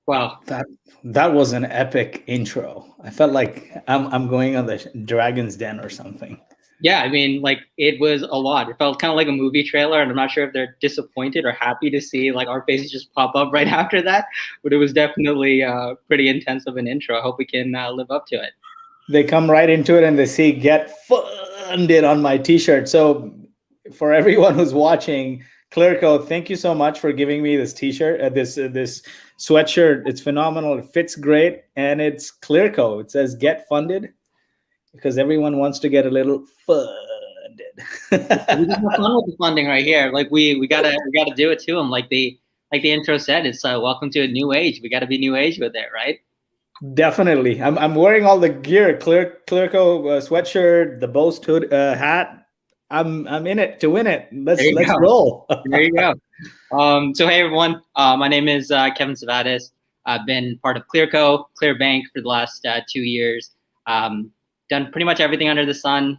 Wow. That was an epic intro. I felt like I'm going on the Dragon's Den or something. Yeah, I mean, like it was a lot. It felt kind of like a movie trailer, and I'm not sure if they're disappointed or happy to see like our faces just pop up right after that. But it was definitely pretty intense of an intro. I hope we can live up to it. They come right into it and they see "Get Funded" on my T-shirt. So for everyone who's watching, Clearco, thank you so much for giving me this T-shirt, this sweatshirt. It's phenomenal. It fits great, and it's Clearco. It says "Get Funded" because everyone wants to get a little funded. We just have fun with the funding right here. Like we gotta do it to them. Like the intro said, it's welcome to a new age. We gotta be new age with it, right? Definitely. I'm wearing all the gear, Clearco sweatshirt, the Boast hood, hat. I'm in it to win it. Let's roll. There you go. So hey everyone, my name is Kevin Savatis. I've been part of Clearbank for the last 2 years. Done pretty much everything under the sun.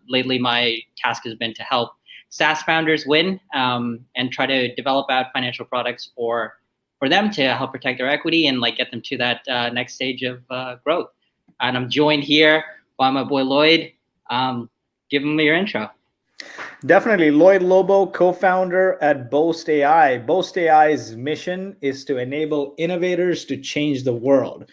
Lately, my task has been to help SaaS founders win and try to develop out financial products for them to help protect their equity and like get them to that next stage of growth. And I'm joined here by my boy Lloyd. Give him your intro. Definitely. Lloyed Lobo, co-founder at Boast.AI. Boast.AI's mission is to enable innovators to change the world.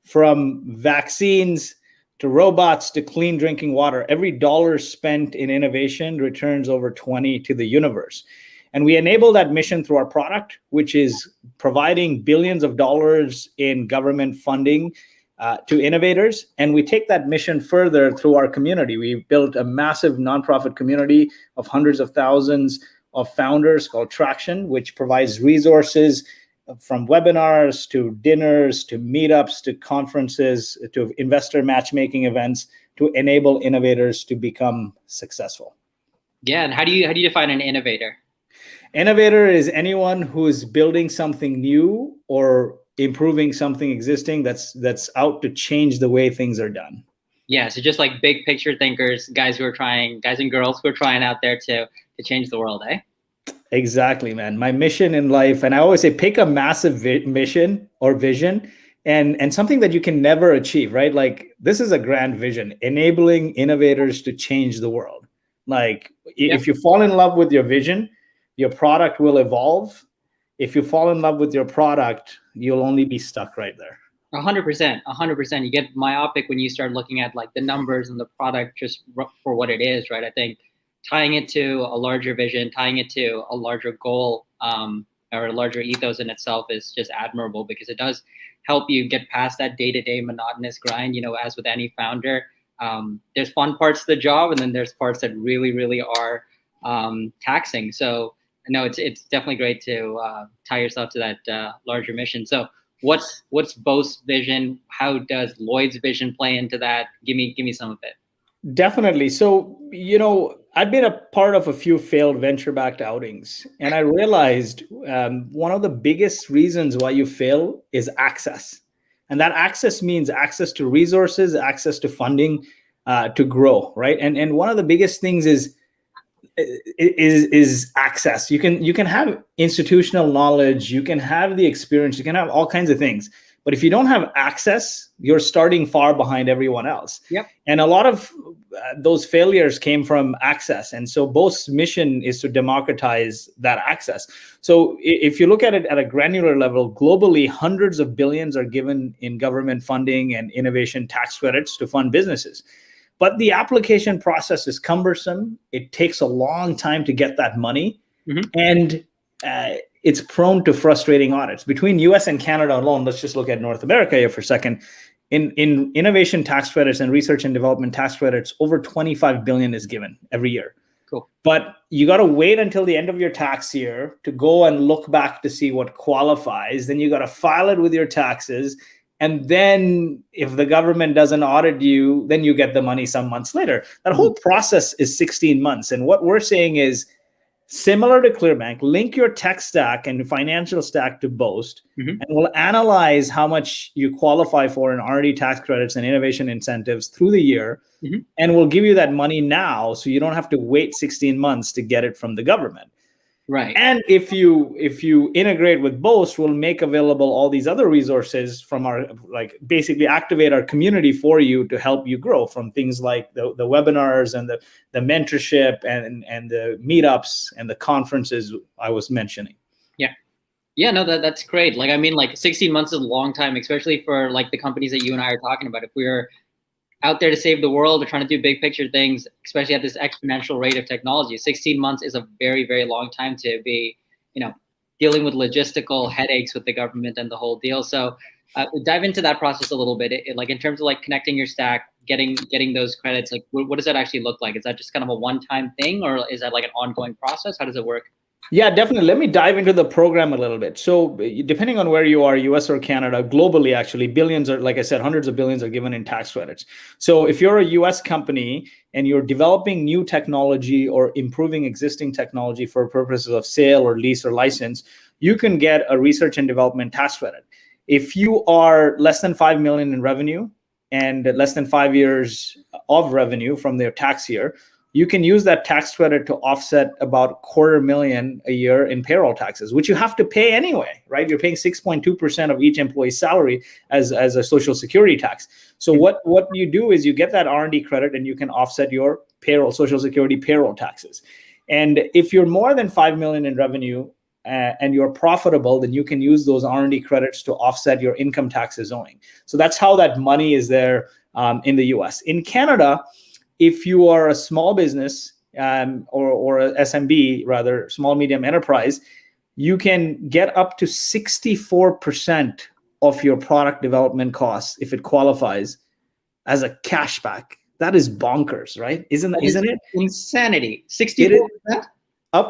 From vaccines to robots to clean drinking water, every dollar spent in innovation returns over 20 to the universe. And we enable that mission through our product, which is providing billions of dollars in government funding to innovators. And we take that mission further through our community. We built a massive nonprofit community of hundreds of thousands of founders called Traction, which provides resources from webinars to dinners to meetups to conferences to investor matchmaking events to enable innovators to become successful. Yeah, and how do you define an innovator? Innovator is anyone who is building something new or improving something existing that's out to change the way things are done. Yeah, so just like big picture thinkers, guys and girls who are trying out there to change the world, eh? Exactly, man. My mission in life, and I always say, pick a massive mission or vision and something that you can never achieve, right? Like this is a grand vision, enabling innovators to change the world. Like if you fall in love with your vision, your product will evolve. If you fall in love with your product, you'll only be stuck right there. 100%. You get myopic when you start looking at like the numbers and the product just for what it is, right? I think tying it to a larger vision, tying it to a larger goal or a larger ethos in itself is just admirable because it does help you get past that day-to-day monotonous grind. You know, as with any founder, there's fun parts of the job and then there's parts that really, really are taxing. So no, it's definitely great to tie yourself to that larger mission. So what's Boast's vision? How does Lloyd's vision play into that? Give me some of it. Definitely. So, I've been a part of a few failed venture-backed outings, and I realized one of the biggest reasons why you fail is access. And that access means access to resources, access to funding to grow, right? And one of the biggest things is access. You can have institutional knowledge, you can have the experience, you can have all kinds of things. But if you don't have access, you're starting far behind everyone else. Yep. And a lot of those failures came from access. And so Boast's mission is to democratize that access. So if you look at it at a granular level, globally, hundreds of billions are given in government funding and innovation tax credits to fund businesses. But the application process is cumbersome. It takes a long time to get that money. Mm-hmm. And it's prone to frustrating audits. Between US and Canada alone, let's just look at North America here for a second. In innovation tax credits and research and development tax credits, over 25 billion is given every year. Cool. But you got to wait until the end of your tax year to go and look back to see what qualifies. Then you got to file it with your taxes. And then if the government doesn't audit you, then you get the money some months later. That whole process is 16 months. And what we're saying is similar to Clearbank, link your tech stack and financial stack to Boast, and we'll analyze how much you qualify for in R&D tax credits and innovation incentives through the year, and we'll give you that money now, so you don't have to wait 16 months to get it from the government. Right. And if you integrate with Boast, we'll make available all these other resources from our, like, basically activate our community for you to help you grow, from things like the webinars and the mentorship and the meetups and the conferences I was mentioning. Yeah, no, that's great. Like, I mean, like 16 months is a long time, especially for like the companies that you and I are talking about. If we're out there to save the world or trying to do big picture things, especially at this exponential rate of technology, 16 months is a very, very long time to be, dealing with logistical headaches with the government and the whole deal. So dive into that process a little bit. Like, in terms of like connecting your stack, getting those credits, like what does that actually look like? Is that just kind of a one-time thing, or is that like an ongoing process? How does it work? Yeah, definitely. Let me dive into the program a little bit. So depending on where you are, US or Canada, globally, actually, billions are, like I said, hundreds of billions are given in tax credits. So if you're a US company and you're developing new technology or improving existing technology for purposes of sale or lease or license, you can get a research and development tax credit. If you are less than 5 million in revenue and less than 5 years of revenue from their tax year, you can use that tax credit to offset about $250,000 a year in payroll taxes, which you have to pay anyway, right? You're paying 6.2% of each employee's salary as a Social Security tax. So what you do is you get that R&D credit and you can offset your payroll, Social Security payroll taxes. And if you're more than 5 million in revenue and you're profitable, then you can use those R&D credits to offset your income taxes owing. So that's how that money is there in the US. In Canada, if you are a small business or a SMB, rather, small medium enterprise, you can get up to 64% of your product development costs if it qualifies as a cashback. That is bonkers, right? Isn't it? Insanity. 64%?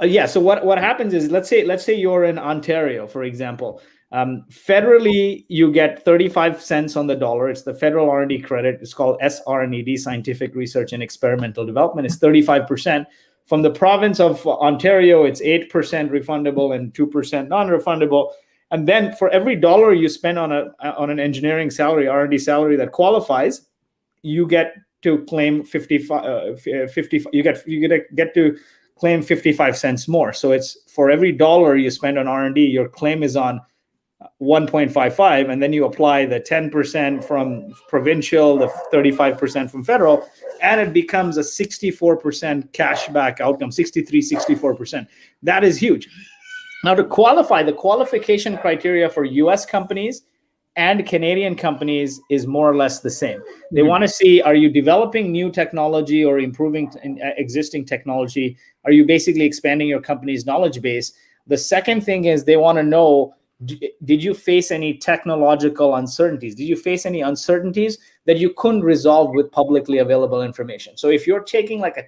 Yeah. So what happens is, let's say you're in Ontario, for example. Federally, you get 35 cents on the dollar. It's the federal R&D credit. It's called SR&ED, Scientific Research and Experimental Development. It's 35%. From the province of Ontario, it's 8% refundable and 2% non-refundable. And then for every dollar you spend on an engineering salary, R&D salary that qualifies, you get to claim 55. You get to claim 55 cents more. So it's for every dollar you spend on R&D, your claim is on 1.55, and then you apply the 10% from provincial, the 35% from federal, and it becomes a 64% cashback outcome, 64%. That is huge. Now, to qualify, the qualification criteria for US companies and Canadian companies is more or less the same. They want to see, are you developing new technology or improving existing technology? Are you basically expanding your company's knowledge base? The second thing is they want to know, did you face any technological uncertainties? Did you face any uncertainties that you couldn't resolve with publicly available information? So if you're taking like a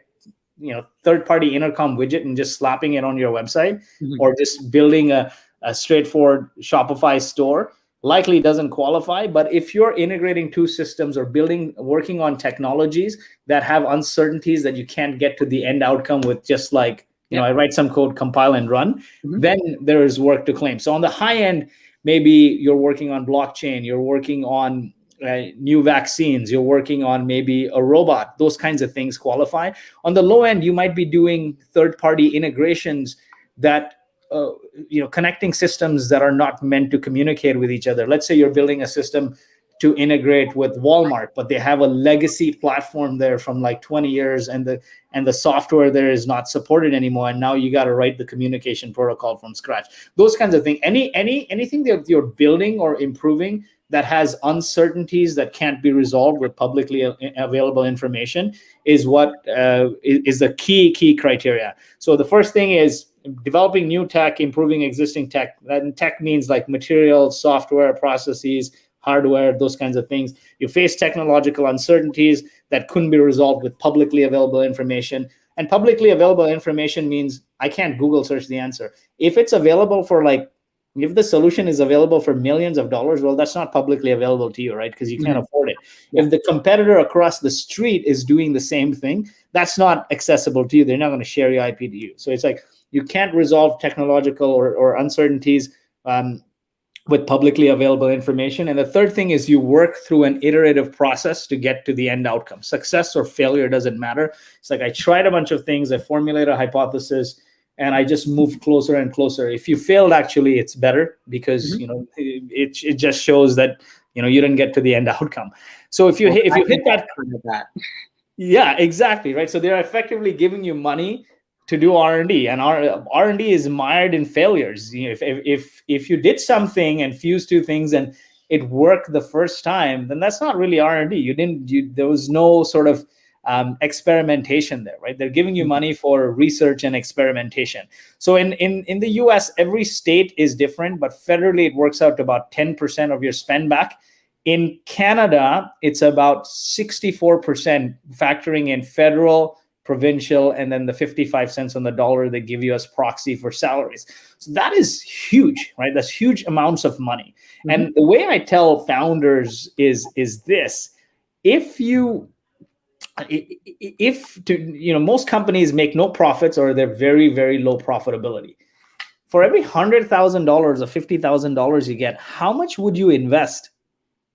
third-party intercom widget and just slapping it on your website, or just building a straightforward Shopify store, likely doesn't qualify. But if you're integrating two systems or working on technologies that have uncertainties that you can't get to the end outcome with just like, I write some code, compile and run, then there is work to claim. So on the high end, maybe you're working on blockchain, you're working on new vaccines, you're working on maybe a robot, those kinds of things qualify. On the low end, you might be doing third-party integrations that, connecting systems that are not meant to communicate with each other. Let's say you're building a system to integrate with Walmart, but they have a legacy platform there from like 20 years, and the software there is not supported anymore, and now you got to write the communication protocol from scratch. Those kinds of things. Anything that you're building or improving that has uncertainties that can't be resolved with publicly available information is what is the key criteria. So the first thing is developing new tech, improving existing tech. And tech means like materials, software, processes, hardware, those kinds of things. You face technological uncertainties that couldn't be resolved with publicly available information. And publicly available information means I can't Google search the answer. If it's available for like If the solution is available for millions of dollars, well, that's not publicly available to you, right? Because you can't afford it. Yeah. If the competitor across the street is doing the same thing, that's not accessible to you. They're not going to share your IP to you. So it's like you can't resolve technological or uncertainties with publicly available information. And the third thing is you work through an iterative process to get to the end outcome. Success or failure doesn't matter. It's like I tried a bunch of things, I formulate a hypothesis, and I just moved closer and closer. If you failed, actually, it's better because it just shows that you didn't get to the end outcome. So if you Well, hit that, that. yeah, exactly, right. So they're effectively giving you money to do R&D, and R&D is mired in failures. If you did something and fused two things and it worked the first time, then that's not really R&D. There was no sort of experimentation there, right? They're giving you money for research and experimentation. So in the US, every state is different, but federally it works out to about 10% of your spend back. In Canada, it's about 64%, factoring in federal, provincial, and then the 55 cents on the dollar they give you as proxy for salaries. So that is huge, right? That's huge amounts of money. And the way I tell founders is this: if most companies make no profits or they're very, very low profitability. For every $100,000 or $50,000 you get, how much would you invest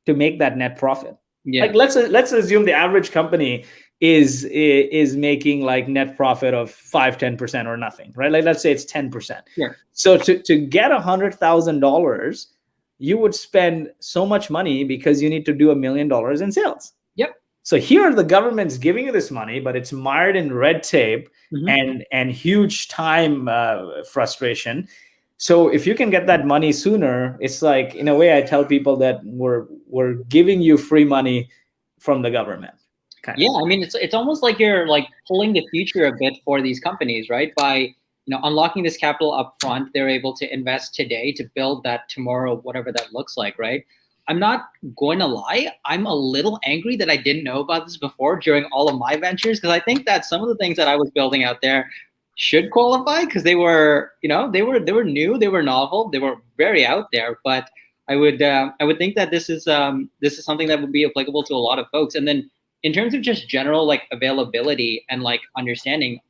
to make that net profit? Yeah. Like let's assume the average company is making like net profit of 5-10% or nothing, right? Like let's say it's 10%. Yeah. So to get $100,000, you would spend so much money because you need to do $1 million in sales. Yep. So here the government's giving you this money, but it's mired in red tape and huge time frustration. So if you can get that money sooner, it's like, in a way, I tell people that we're giving you free money from the government. Yeah, I mean, it's almost like you're like pulling the future a bit for these companies, right? By unlocking this capital up front, they're able to invest today to build that tomorrow, whatever that looks like, right? I'm not going to lie, I'm a little angry that I didn't know about this before during all of my ventures, because I think that some of the things that I was building out there should qualify because they were new, they were novel, they were very out there. But I would think that this is something that would be applicable to a lot of folks. And then in terms of just general like availability and like understanding,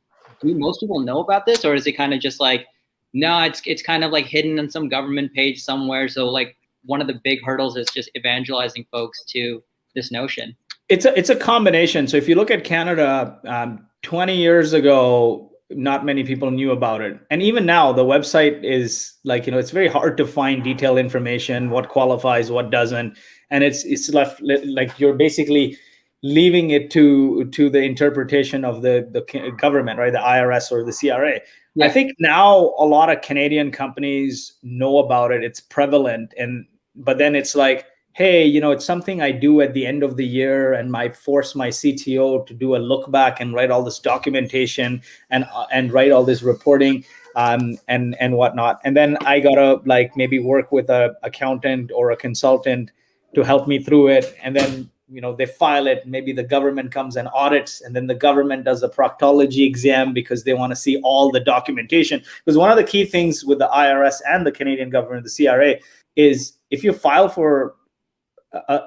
do most people know about this, or is it kind of just like, no, it's kind of like hidden on some government page somewhere? So like one of the big hurdles is just evangelizing folks to this notion. It's a combination. So if you look at Canada, 20 years ago, not many people knew about it. And even now, the website is like, it's very hard to find detailed information, what qualifies, what doesn't. And it's left like you're basically leaving it to the interpretation of the government, right? The IRS or the CRA. Yeah. I think now a lot of Canadian companies know about it. It's prevalent. But then it's like, hey, it's something I do at the end of the year, and I force my CTO to do a look back and write all this documentation and write all this reporting and whatnot. And then I gotta like maybe work with a accountant or a consultant to help me through it. And then they file it. Maybe the government comes and audits, and then the government does a proctology exam because they want to see all the documentation. Because one of the key things with the IRS and the Canadian government, the CRA, is if you file for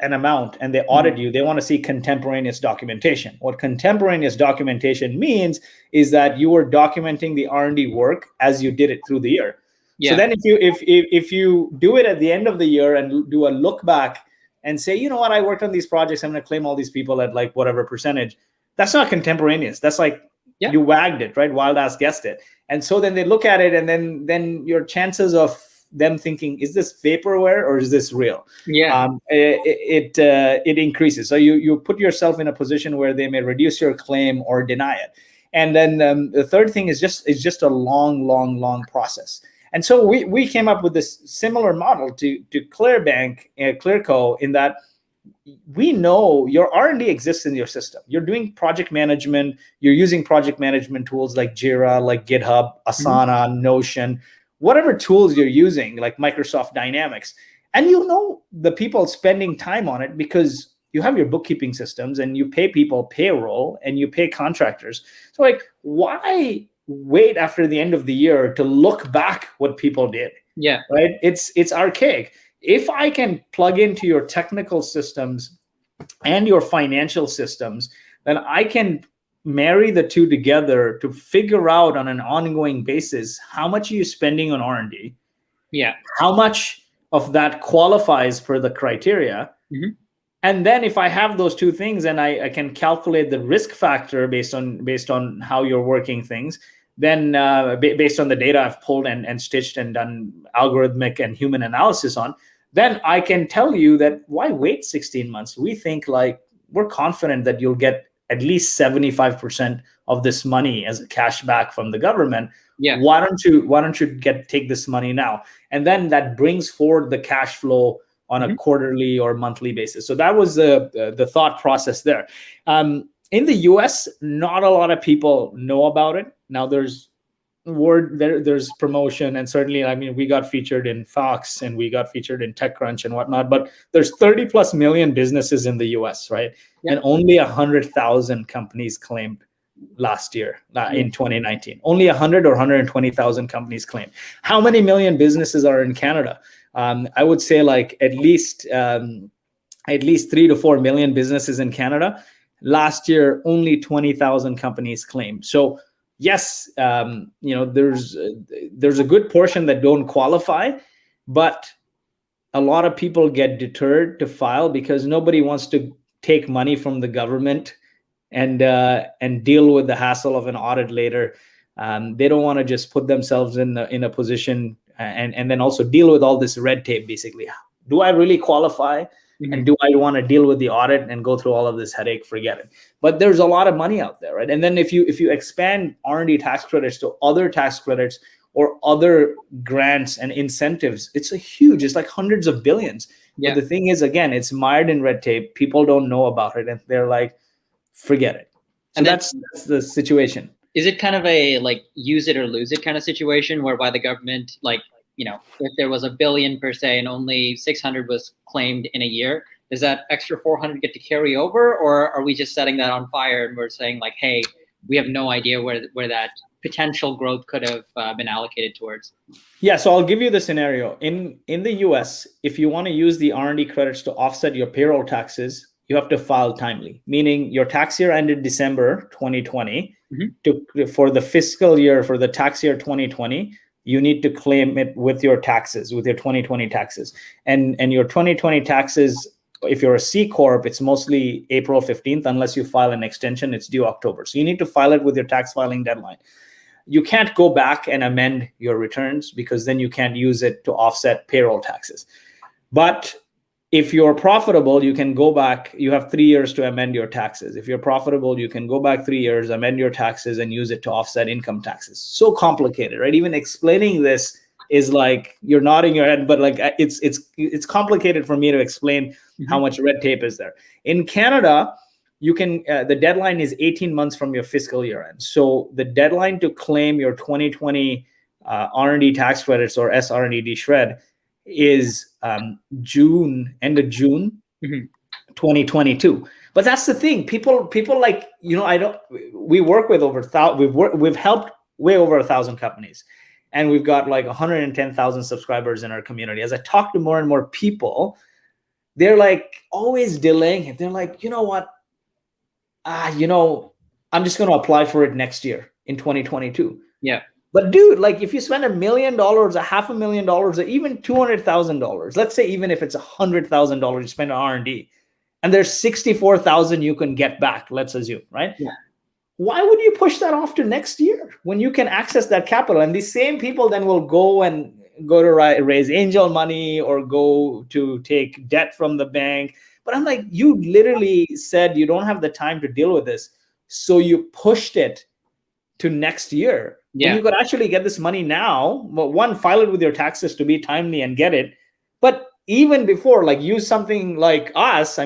an amount and they audit you, they want to see contemporaneous documentation. What contemporaneous documentation means is that you were documenting the R&D work as you did it through the year. Yeah. So then if you do it at the end of the year and do a look back and say, you know what, I worked on these projects, I'm going to claim all these people at like whatever percentage, that's not contemporaneous. That's like, you wagged it, right? Wild ass guessed it. And so then they look at it, and then your chances of them thinking, is this vaporware or is this real? Yeah, it increases. So you put yourself in a position where they may reduce your claim or deny it. And then the third thing is just a long process. And so we came up with this similar model to Clearco, in that we know your R&D exists in your system. You're doing project management. You're using project management tools like Jira, like GitHub, Asana, Notion, whatever tools you're using, like Microsoft Dynamics. And the people spending time on it because you have your bookkeeping systems and you pay people payroll and you pay contractors. So like, why wait after the end of the year to look back what people did. Yeah. Right. It's archaic. If I can plug into your technical systems and your financial systems, then I can marry the two together to figure out on an ongoing basis how much are you spending on R&D, Yeah. how much of that qualifies per the criteria. Mm-hmm. And then if I have those two things and I can calculate the risk factor based on how you're working things, then based on the data I've pulled and stitched and done algorithmic and human analysis on, then I can tell you that why wait 16 months? We think like we're confident that you'll get at least 75% of this money as a cash back from the government. Yeah. Why don't you take this money now? And then that brings forward the cash flow on a quarterly or monthly basis. So that was the thought process there. In the US, not a lot of people know about it. Now there's promotion, and certainly, I mean, we got featured in Fox and we got featured in TechCrunch and whatnot, but there's 30 plus million businesses in the US, right? Yeah. And only 100,000 companies claimed last year in 2019. Only 100 or 120,000 companies claimed. How many million businesses are in Canada? I would say like at least 3 to 4 million businesses in Canada. Last year, only 20,000 companies claimed. So yes, there's a good portion that don't qualify, but a lot of people get deterred to file because nobody wants to take money from the government and deal with the hassle of an audit later. They don't want to just put themselves in a position and then also deal with all this red tape. Basically, do I really qualify? Mm-hmm. And do I want to deal with the audit and go through all of this headache? Forget it. But there's a lot of money out there, right? And then if you expand R&D tax credits to other tax credits or other grants and incentives, it's like hundreds of billions. Yeah. But the thing is, again, it's mired in red tape. People don't know about it, and they're like, forget it. So and that's the situation. Is it kind of a like use it or lose it kind of situation whereby the government, like, if there was $1 billion per se and only 600 was claimed in a year, does that extra 400 get to carry over, or are we just setting that on fire and we're saying like, hey, we have no idea where that potential growth could have been allocated towards? Yeah, so I'll give you the scenario. In the US, if you want to use the R&D credits to offset your payroll taxes, you have to file timely, meaning your tax year ended December 2020. Mm-hmm. For the fiscal year, for the tax year 2020, you need to claim it with your taxes, with your 2020 taxes. And your 2020 taxes, if you're a C Corp, it's mostly April 15th, unless you file an extension, it's due October. So you need to file it with your tax filing deadline. You can't go back and amend your returns because then you can't use it to offset payroll taxes. But if you're profitable, you can go back. You have 3 years to amend your taxes. If you're profitable, you can go back 3 years, amend your taxes, and use it to offset income taxes. So complicated, right? Even explaining this is like you're nodding your head, but like it's complicated for me to explain how much red tape is there. In Canada, you can the deadline is 18 months from your fiscal year end. So the deadline to claim your 2020 R&D tax credits or SR&ED shred is end of June, 2022. But that's the thing. People like, we work with we've helped way over 1,000 companies, and we've got like 110,000 subscribers in our community. As I talk to more and more people, they're like always delaying it. They're like, you know what? I'm just going to apply for it next year in 2022. Yeah. But dude, like if you spend $1 million, $500,000, or even $200,000, let's say even if it's $100,000 you spend on R&D, and there's 64,000 you can get back, let's assume, right? Yeah. Why would you push that off to next year when you can access that capital? And these same people then will go to raise angel money or go to take debt from the bank. But I'm like, you literally said you don't have the time to deal with this, so you pushed it to next year. Yeah. When you could actually get this money now, but one, file it with your taxes to be timely and get it. But even before, like use something like us,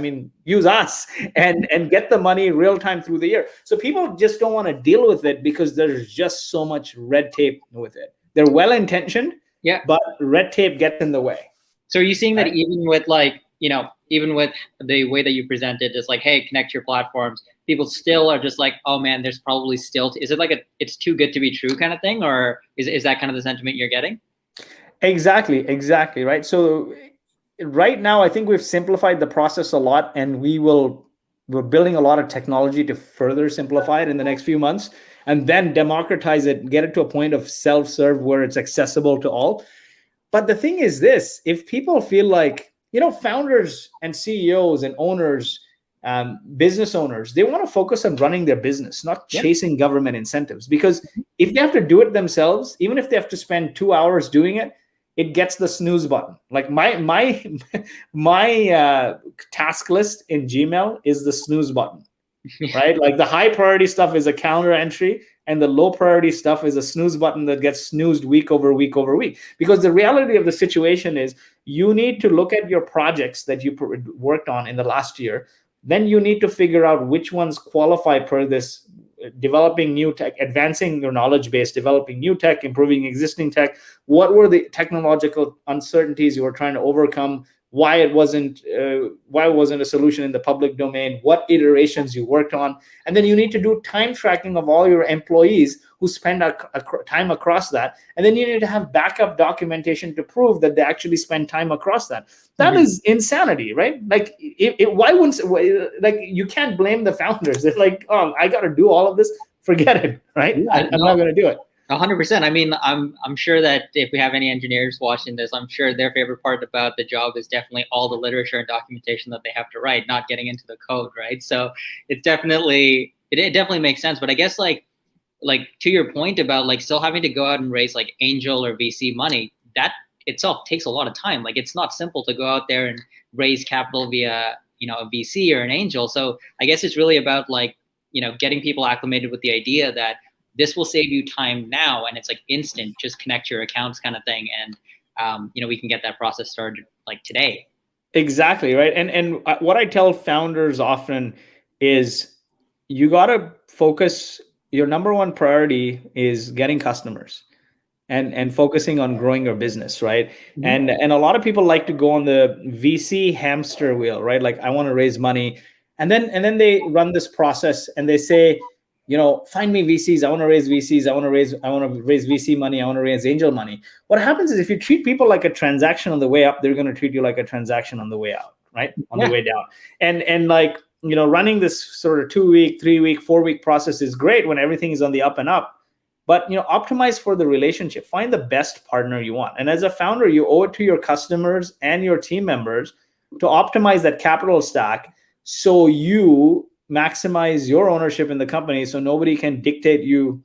use us and get the money real time through the year. So people just don't want to deal with it because there's just so much red tape with it. They're well-intentioned, yeah, but red tape gets in the way. So are you seeing that even with like, even with the way that you present it, it's like, hey, connect your platforms, people still are just like, oh man, there's probably still, is it like it's too good to be true kind of thing? Or is that kind of the sentiment you're getting? Exactly, right? So right now, I think we've simplified the process a lot, and we're building a lot of technology to further simplify it in the next few months, and then democratize it, get it to a point of self-serve where it's accessible to all. But the thing is this, if people feel like, founders and CEOs and owners, business owners, they want to focus on running their business, not Yeah. chasing government incentives. Because if they have to do it themselves, even if they have to spend 2 hours doing it, it gets the snooze button. Like my task list in Gmail is the snooze button, right? Like the high priority stuff is a calendar entry, and the low priority stuff is a snooze button that gets snoozed week over week over week. Because the reality of the situation is, you need to look at your projects that you worked on in the last year. Then you need to figure out which ones qualify per this: developing new tech, advancing your knowledge base, developing new tech, improving existing tech. What were the technological uncertainties you were trying to overcome? Why it wasn't a solution in the public domain? What iterations you worked on? And then you need to do time tracking of all your employees who spend time across that. And then you need to have backup documentation to prove that they actually spend time across that. That is insanity, right? Like, why wouldn't, like, you can't blame the founders. They're like, oh, I got to do all of this. Forget it, right? Yeah, I'm not going to do it. 100%. I mean, I'm sure that if we have any engineers watching this, I'm sure their favorite part about the job is definitely all the literature and documentation that they have to write, not getting into the code, right? So it definitely makes sense. But I guess like to your point about like still having to go out and raise like angel or VC money, that itself takes a lot of time. Like, it's not simple to go out there and raise capital via, a VC or an angel. So I guess it's really about like, getting people acclimated with the idea that this will save you time now, and it's like instant, just connect your accounts kind of thing. And, we can get that process started like today. Exactly, right. And what I tell founders often is, you got to focus, your number one priority is getting customers and focusing on growing your business, right? And a lot of people like to go on the VC hamster wheel, right? Like, I want to raise money, and then they run this process and they say, find me VCs. I want to raise VCs. I want to raise VC money. I want to raise angel money. What happens is, if you treat people like a transaction on the way up, they're going to treat you like a transaction on the way out, right? On the way down. And like, running this sort of 2-week, 3-week, 4-week process is great when everything is on the up and up. But optimize for the relationship. Find the best partner you want. And as a founder, you owe it to your customers and your team members to optimize that capital stack, so you maximize your ownership in the company, so nobody can dictate you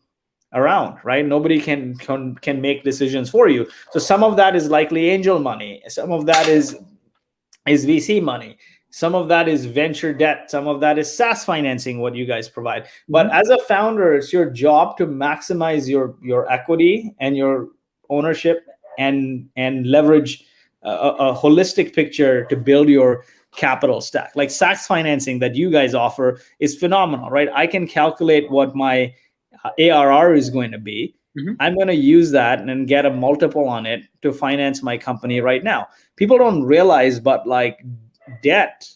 around, right? Nobody can make decisions for you. So some of that is likely angel money. Some of that is VC money. Some of that is venture debt. Some of that is SaaS financing, what you guys provide. But as a founder, it's your job to maximize your equity and your ownership, and leverage a holistic picture to build your capital stack. Like SaaS financing that you guys offer is phenomenal, right? I can calculate what my ARR is going to be. I'm going to use that and get a multiple on it to finance my company right now. People don't realize, but like, debt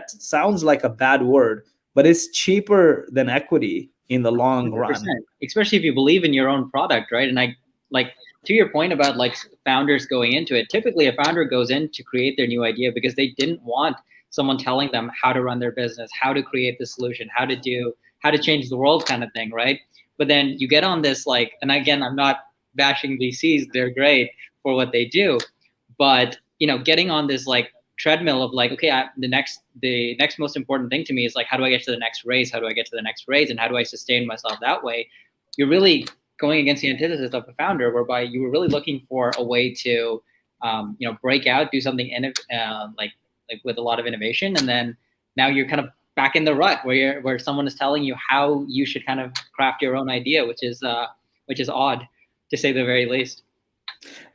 sounds like a bad word, but it's cheaper than equity in the long 100%. Run. Especially if you believe in your own product, right? And I like, to your point about like founders going into it, typically a founder goes in to create their new idea because they didn't want someone telling them how to run their business, how to create the solution, how to change the world kind of thing, right? But then you get on this like, and again, I'm not bashing VCs, they're great for what they do, but getting on this like treadmill of like, okay, the next most important thing to me is like, how do I get to the next raise? How do I get to the next raise? And how do I sustain myself that way? You're really going against the antithesis of a founder, whereby you were really looking for a way to, break out, do something like with a lot of innovation, and then now you're kind of back in the rut where someone is telling you how you should kind of craft your own idea, which is odd, to say the very least.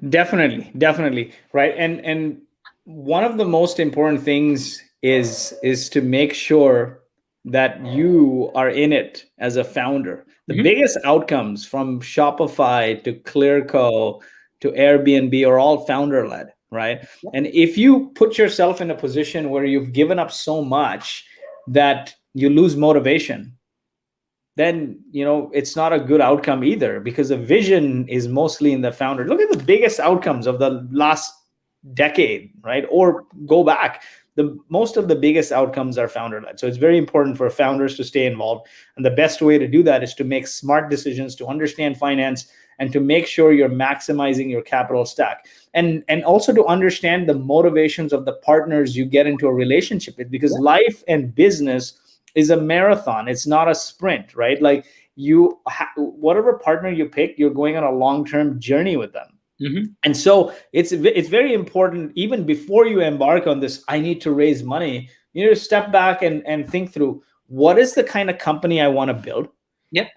Definitely, right. And one of the most important things is to make sure that you are in it as a founder. The biggest outcomes from Shopify to Clearco to Airbnb are all founder led, right? And if you put yourself in a position where you've given up so much that you lose motivation, then it's not a good outcome either, because the vision is mostly in the founder. Look at the biggest outcomes of the last decade, right? Or go back. Most of the biggest outcomes are founder led. So it's very important for founders to stay involved. And the best way to do that is to make smart decisions, to understand finance, and to make sure you're maximizing your capital stack. And also to understand the motivations of the partners you get into a relationship with, because life and business is a marathon. It's not a sprint, right? Like whatever partner you pick, you're going on a long-term journey with them. Mm-hmm. And so it's very important, even before you embark on this, I need to raise money, you need to step back and think through, what is the kind of company I want to build? Yep.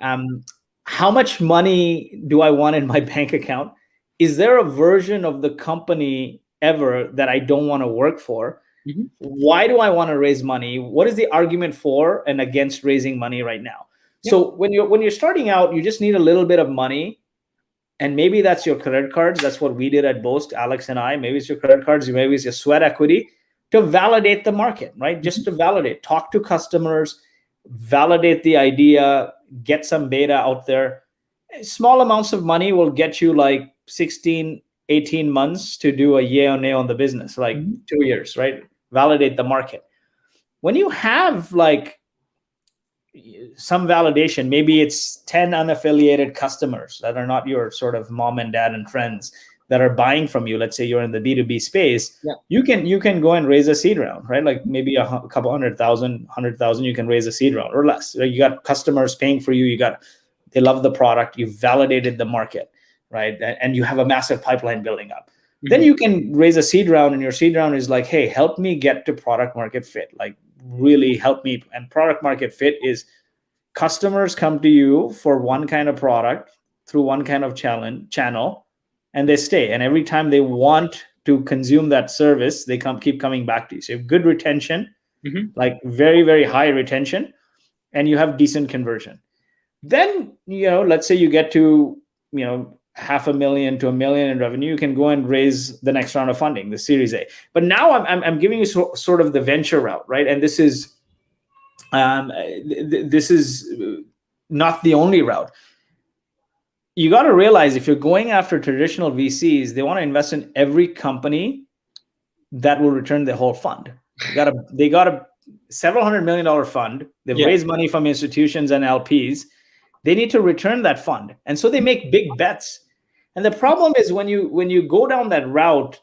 How much money do I want in my bank account? Is there a version of the company ever that I don't want to work for? Mm-hmm. Why do I want to raise money? What is the argument for and against raising money right now? Yep. So when you're starting out, you just need a little bit of money. And maybe that's your credit cards. That's what we did at Boast, Alex and I. Maybe it's your credit cards. Maybe it's your sweat equity to validate the market, right? Mm-hmm. Just to validate, talk to customers, validate the idea, get some beta out there. Small amounts of money will get you like 16, 18 months to do a yay or nay on the business, like 2 years, right? Validate the market. When you have like some validation, maybe it's 10 unaffiliated customers that are not your sort of mom and dad and friends that are buying from you. Let's say you're in the B2B space. Yeah. You can go and raise a seed round, right? Like maybe a couple 100,000, you can raise a seed round or less. You got customers paying for you. They love the product. You've validated the market, right? And you have a massive pipeline building up. Mm-hmm. Then you can raise a seed round, and your seed round is like, hey, help me get to product market fit. Like really help me. And product market fit is customers come to you for one kind of product through one kind of channel, and they stay. And every time they want to consume that service, they keep coming back to you. So you have good retention, mm-hmm. like very, very high retention, and you have decent conversion. Then, let's say you get to, $500,000 to $1 million in revenue, you can go and raise the next round of funding, the Series A. But now I'm giving you sort of the venture route, right? And this is not the only route. You got to realize, if you're going after traditional VCs, they want to invest in every company that will return the whole fund. They got a several $100 million fund. They've raised money from institutions and LPs. They need to return that fund, and so they make big bets. And the problem is when you go down that route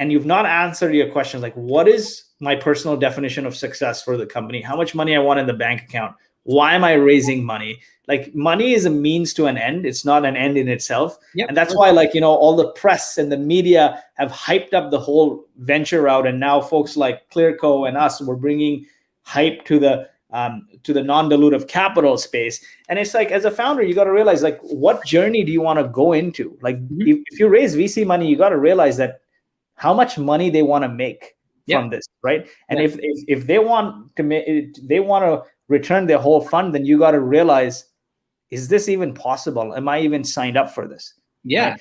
and you've not answered your questions, like, what is my personal definition of success for the company? How much money I want in the bank account? Why am I raising money? Like, money is a means to an end. It's not an end in itself. Yep. And that's why, all the press and the media have hyped up the whole venture route. And now folks like Clearco and us, we're bringing hype to the non-dilutive capital space. And it's like, as a founder, you got to realize, like, what journey do you want to go into? Like, mm-hmm. if you raise VC money, you got to realize that how much money they want to make from this, right? And if they want to return their whole fund, then you got to realize, is this even possible? Am I even signed up for this? Yeah. Right?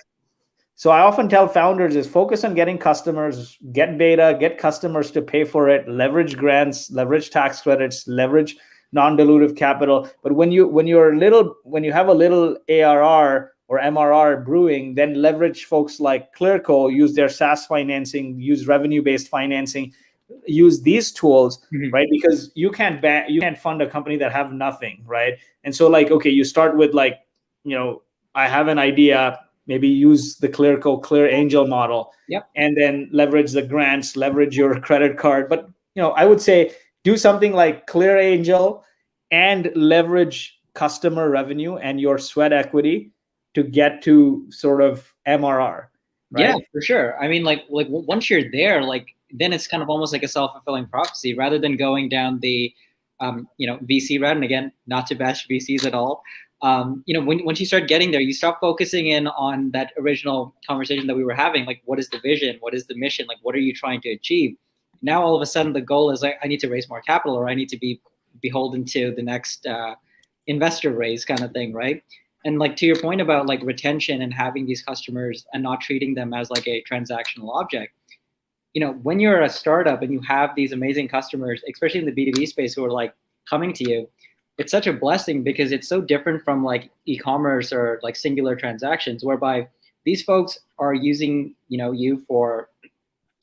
So I often tell founders is focus on getting customers, get beta, get customers to pay for it, leverage grants, leverage tax credits, leverage non-dilutive capital. But when you have a little ARR or MRR brewing, then leverage folks like Clearco, use their SaaS financing, use revenue-based financing, use these tools, mm-hmm. right? Because you can't fund a company that have nothing, right? And so, like, okay, you start with I have an idea. Maybe use the Clearco Clear Angel model, and then leverage the grants, leverage your credit card. But I would say do something like Clear Angel and leverage customer revenue and your sweat equity to get to sort of MRR. Right? Yeah, for sure. I mean, like once you're there, then it's kind of almost like a self-fulfilling prophecy, rather than going down the VC route. And again, not to bash VCs at all. Once you start getting there, you stop focusing in on that original conversation that we were having. Like, what is the vision? What is the mission? Like, what are you trying to achieve? Now, all of a sudden, the goal is like, I need to raise more capital, or I need to be beholden to the next investor raise kind of thing, right? And like, to your point about like retention and having these customers and not treating them as like a transactional object, when you're a startup and you have these amazing customers, especially in the B2B space, who are like coming to you, it's such a blessing because it's so different from like e-commerce or like singular transactions, whereby these folks are using, you for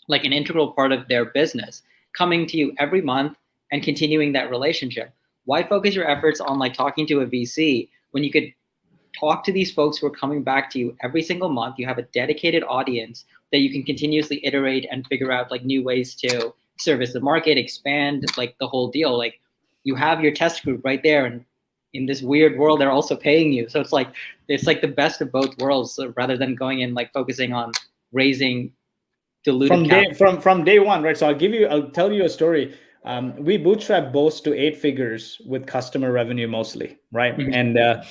like an integral part of their business, coming to you every month and continuing that relationship. Why focus your efforts on like talking to a VC when you could talk to these folks who are coming back to you every single month? You have a dedicated audience that you can continuously iterate and figure out like new ways to service the market, expand like the whole deal. Like you have your test group right there, and in this weird world, they're also paying you. So it's like the best of both worlds. So rather than going in like focusing on raising diluted capital. From day one, right? So I'll tell you a story. We bootstrapped Boast to 8 figures with customer revenue mostly, right? Mm-hmm.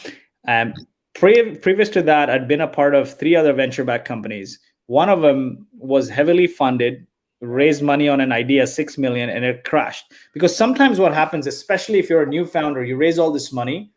And previous to that, I'd been a part of 3 other venture-backed companies. One of them was heavily funded, raised money on an idea, 6 million, and it crashed. Because sometimes what happens, especially if you're a new founder, you raise all this money,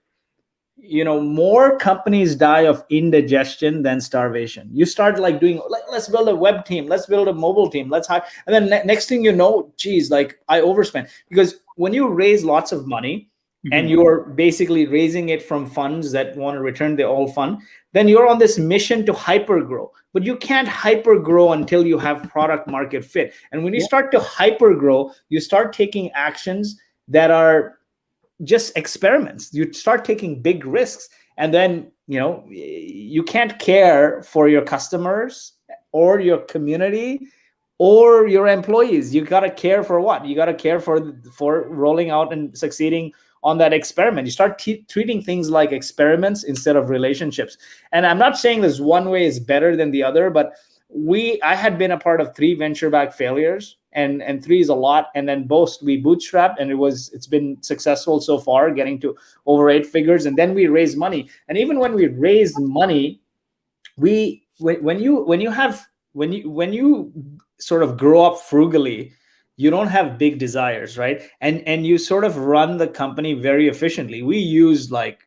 more companies die of indigestion than starvation. You start like doing, let's build a web team, let's build a mobile team, let's hire, and then next thing you know, geez, like I overspent. Because when you raise lots of money, and you're basically raising it from funds that want to return the old fund, then you're on this mission to hyper grow. But you can't hyper grow until you have product market fit. And when you start to hyper grow, you start taking actions that are just experiments. You start taking big risks, and then you can't care for your customers or your community or your employees. You got to care for what? You got to care for rolling out and succeeding on that experiment. You start treating things like experiments instead of relationships. And I'm not saying this one way is better than the other, but I had been a part of 3 venture-backed failures, and 3 is a lot. And then Boast, we bootstrapped, and it's been successful so far, getting to over 8 figures. And then we raised money. And even when we raised money, when you sort of grow up frugally, you don't have big desires, right? And you sort of run the company very efficiently. We use like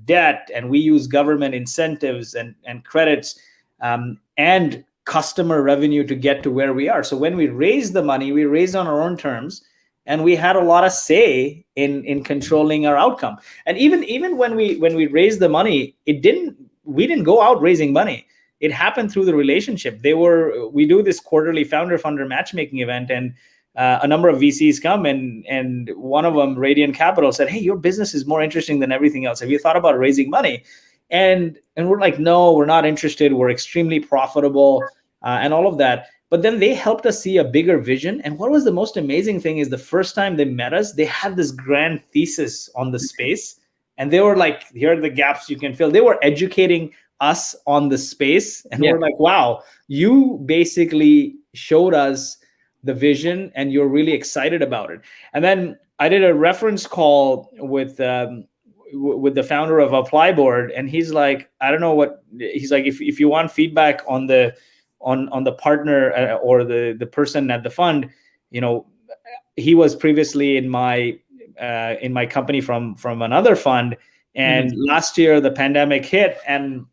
debt, and we use government incentives and credits, and customer revenue to get to where we are. So when we raised the money, we raised on our own terms, and we had a lot of say in controlling our outcome. And even when we raised the money, we didn't go out raising money. It happened through the relationship. We do this quarterly founder-funder matchmaking event, and a number of VCs come, and one of them, Radiant Capital, said, "Hey, your business is more interesting than everything else. Have you thought about raising money?" And we're like, "No, we're not interested. We're extremely profitable," and all of that. But then they helped us see a bigger vision. And what was the most amazing thing is the first time they met us, they had this grand thesis on the space, and they were like, "Here are the gaps you can fill." They were educating us on the space, and we're like, "Wow, you basically showed us the vision, and you're really excited about it." And then I did a reference call with the founder of Applyboard, and he's like, I don't know what he's like. If you want feedback on the partner or the person at the fund, he was previously in my company from another fund, and last year the pandemic hit, and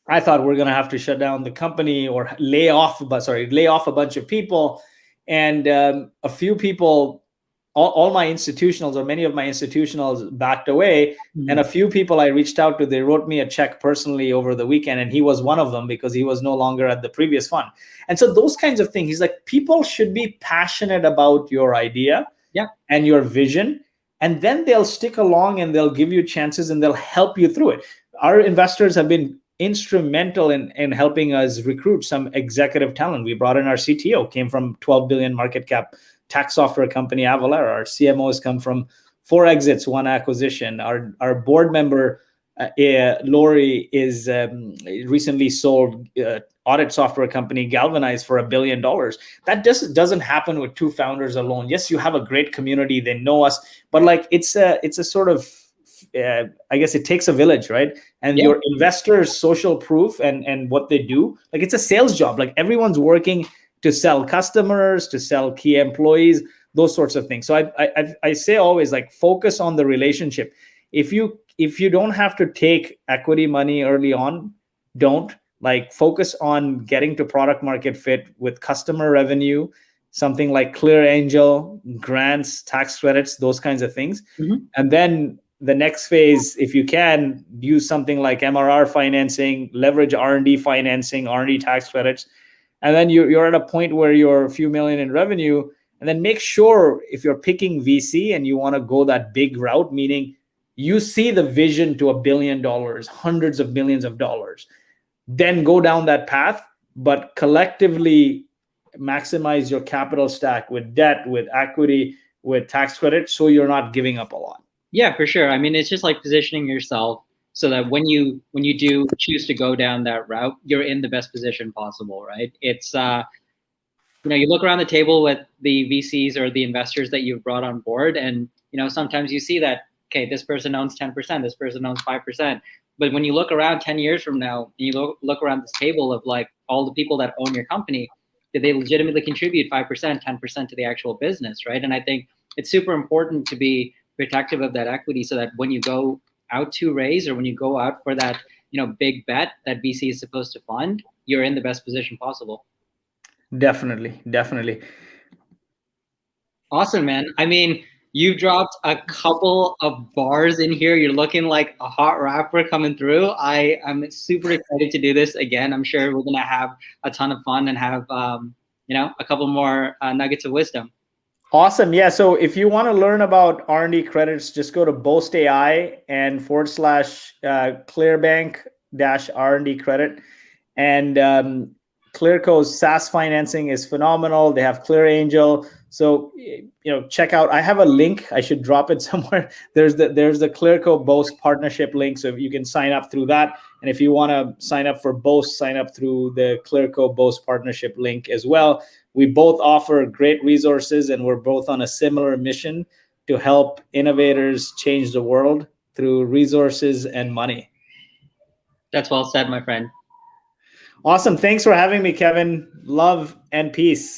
I thought we're going to have to shut down the company or lay off a bunch of people. And a few people, all my institutionals, or many of my institutionals, backed away. And a few people I reached out to, they wrote me a check personally over the weekend, and he was one of them because he was no longer at the previous fund. And so those kinds of things, he's like, people should be passionate about your idea and your vision, and then they'll stick along and they'll give you chances and they'll help you through it. Our investors have been instrumental in helping us recruit some executive talent. We brought in our CTO, came from 12 billion market cap tax software company Avalara. Our CMO has come from 4 exits, 1 acquisition. Our board member Lori is recently sold audit software company Galvanize for $1 billion. That doesn't happen with 2 founders alone. Yes, you have a great community, they know us, but like it's a sort of I guess it takes a village, right? And your investors' social proof and what they do, like it's a sales job. Like everyone's working to sell customers, to sell key employees, those sorts of things. So I say always, like, focus on the relationship. If you don't have to take equity money early on, don't. Like, focus on getting to product market fit with customer revenue, something like Clear Angel, grants, tax credits, those kinds of things. Mhm. And then the next phase, if you can, use something like MRR financing, leverage R&D financing, R&D tax credits. And then you're at a point where you're a few million in revenue. And then make sure, if you're picking VC and you want to go that big route, meaning you see the vision to $1 billion, hundreds of millions of dollars, then go down that path, but collectively maximize your capital stack with debt, with equity, with tax credit, so you're not giving up a lot. Yeah, for sure. I mean, it's just like positioning yourself so that when you do choose to go down that route, you're in the best position possible, right? It's you look around the table with the VCs or the investors that you've brought on board, and sometimes you see that, okay, this person owns 10%, this person owns 5%. But when you look around 10 years from now, and you look around this table of like all the people that own your company, did they legitimately contribute 5%, 10% to the actual business, right? And I think it's super important to be protective of that equity so that when you go out to raise, or when you go out for that big bet that VC is supposed to fund, you're in the best position possible. Definitely. Awesome, man. I mean, you've dropped a couple of bars in here. You're looking like a hot rapper coming through. I'm super excited to do this again. I'm sure we're gonna have a ton of fun and have a couple more nuggets of wisdom. Awesome. Yeah. So if you want to learn about R&D credits, just go to Boast.AI and / Clearbank -R&D credit. And Clearco's SaaS financing is phenomenal. They have Clear Angel. So check out. I have a link. I should drop it somewhere. There's the Clearco Boast partnership link, so you can sign up through that. And if you want to sign up for Boast, sign up through the Clearco Boast partnership link as well. We both offer great resources, and we're both on a similar mission to help innovators change the world through resources and money. That's well said, my friend. Awesome. Thanks for having me, Kevin. Love and peace.